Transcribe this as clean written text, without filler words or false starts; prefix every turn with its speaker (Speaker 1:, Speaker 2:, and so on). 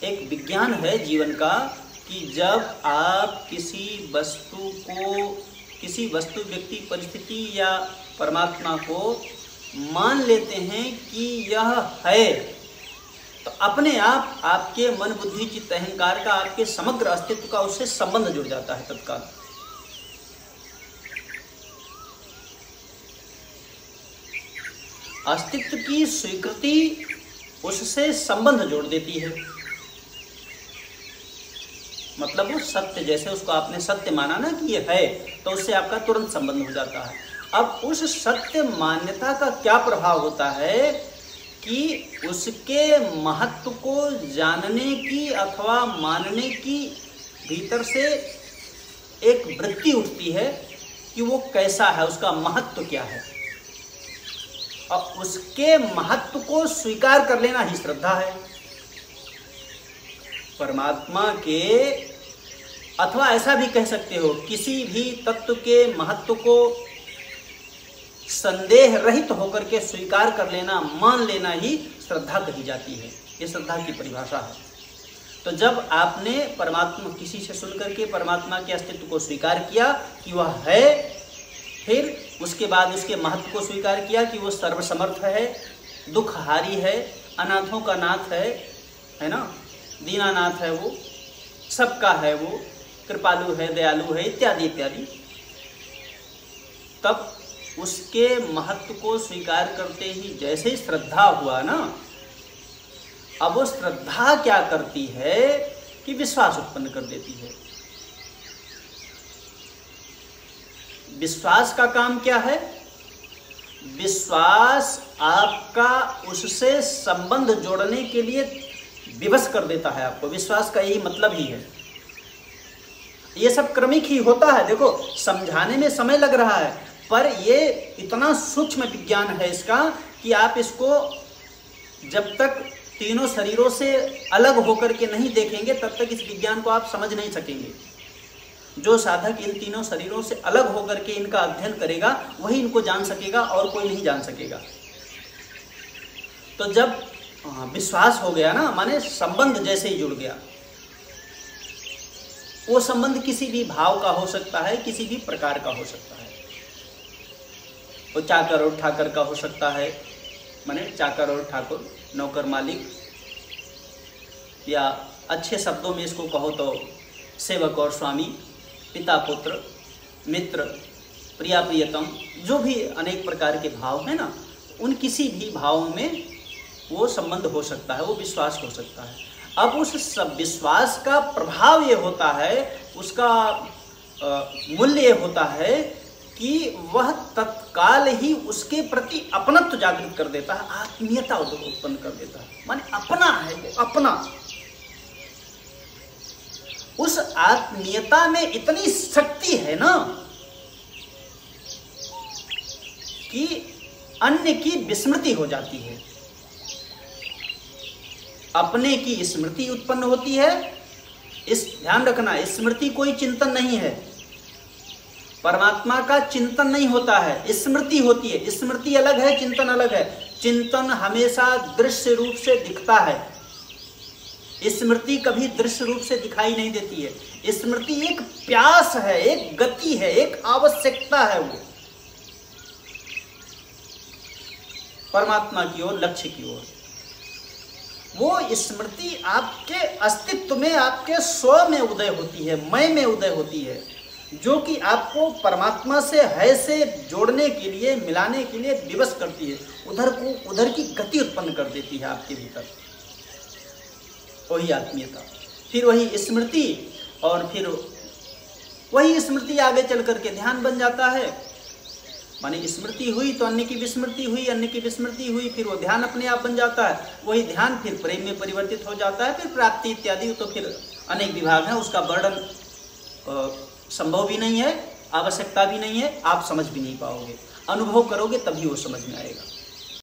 Speaker 1: एक विज्ञान है जीवन का कि जब आप किसी वस्तु व्यक्ति परिस्थिति या परमात्मा को मान लेते हैं कि यह है, तो अपने आप आपके मन बुद्धि चित्त अहंकार का, आपके समग्र अस्तित्व का उससे संबंध जुड़ जाता है तत्काल। अस्तित्व की स्वीकृति उससे संबंध जोड़ देती है। मतलब वो सत्य, जैसे उसको आपने सत्य माना ना कि ये है, तो उससे आपका तुरंत संबंध हो जाता है। अब उस सत्य मान्यता का क्या प्रभाव होता है कि उसके महत्व को जानने की अथवा मानने की भीतर से एक वृत्ति उठती है कि वो कैसा है, उसका महत्व क्या है, और उसके महत्व को स्वीकार कर लेना ही श्रद्धा है। परमात्मा के, अथवा ऐसा भी कह सकते हो, किसी भी तत्व के महत्व को संदेह रहित होकर के स्वीकार कर लेना, मान लेना ही श्रद्धा कही जाती है। ये श्रद्धा की परिभाषा है। तो जब आपने परमात्मा, किसी से सुनकर के परमात्मा के अस्तित्व को स्वीकार किया कि वह है, फिर उसके बाद उसके महत्व को स्वीकार किया कि वो सर्वसमर्थ है, दुखहारी है, अनाथों का नाथ है ना, दीनानाथ है, वो सबका है, वो कृपालु है, दयालु है, इत्यादि इत्यादि, तब उसके महत्व को स्वीकार करते ही जैसे ही श्रद्धा हुआ ना, अब वो श्रद्धा क्या करती है कि विश्वास उत्पन्न कर देती है। विश्वास का काम क्या है? विश्वास आपका उससे संबंध जोड़ने के लिए विवश कर देता है आपको। विश्वास का यही मतलब ही है। ये सब क्रमिक ही होता है। देखो, समझाने में समय लग रहा है, पर ये इतना सूक्ष्म विज्ञान है इसका कि आप इसको जब तक तीनों शरीरों से अलग होकर के नहीं देखेंगे तब तक इस विज्ञान को आप समझ नहीं सकेंगे। जो साधक इन तीनों शरीरों से अलग होकर के इनका अध्ययन करेगा वही इनको जान सकेगा, और कोई नहीं जान सकेगा। तो जब विश्वास हो गया ना, माने संबंध जैसे ही जुड़ गया, वो संबंध किसी भी भाव का हो सकता है, किसी भी प्रकार का हो सकता है। वो चाकर और ठाकर का हो सकता है, माने चाकर और ठाकुर, नौकर मालिक, या अच्छे शब्दों में इसको कहो तो सेवक और स्वामी, पिता पुत्र, मित्र, प्रिया प्रियतम, जो भी अनेक प्रकार के भाव हैं ना, उन किसी भी भावों में वो संबंध हो सकता है, वो विश्वास हो सकता है। अब उस सब विश्वास का प्रभाव ये होता है, उसका मूल्य ये होता है कि वह तत्काल ही उसके प्रति अपनत्व जागृत कर देता है, आत्मीयता उत्पन्न कर देता है। माने अपना है वो, अपना। उस आत्मीयता में इतनी शक्ति है ना कि अन्य की विस्मृति हो जाती है, अपने की स्मृति उत्पन्न होती है। इस ध्यान रखना, स्मृति कोई चिंतन नहीं है, परमात्मा का चिंतन नहीं होता है, स्मृति होती है। स्मृति अलग है, चिंतन अलग है। चिंतन हमेशा दृश्य रूप से दिखता है, स्मृति कभी दृश्य रूप से दिखाई नहीं देती है। स्मृति एक प्यास है, एक गति है, एक आवश्यकता है, वो परमात्मा की ओर, लक्ष्य की ओर। वो स्मृति आपके अस्तित्व में, आपके स्व में उदय होती है, मैं में उदय होती है, जो कि आपको परमात्मा से है से जोड़ने के लिए, मिलाने के लिए विवश करती है, उधर की गति उत्पन्न कर देती है आपके भीतर। वही आत्मीयता, फिर वही स्मृति, और फिर वही स्मृति आगे चल करके ध्यान बन जाता है। माने स्मृति हुई तो अन्य की विस्मृति हुई, अन्य की विस्मृति हुई, फिर वो ध्यान अपने आप बन जाता है। वही ध्यान फिर प्रेम में परिवर्तित हो जाता है, फिर प्राप्ति इत्यादि। तो फिर अनेक विभाग हैं, उसका वर्णन संभव भी नहीं है, आवश्यकता भी नहीं है, आप समझ भी नहीं पाओगे। अनुभव करोगे तभी वो समझ में आएगा।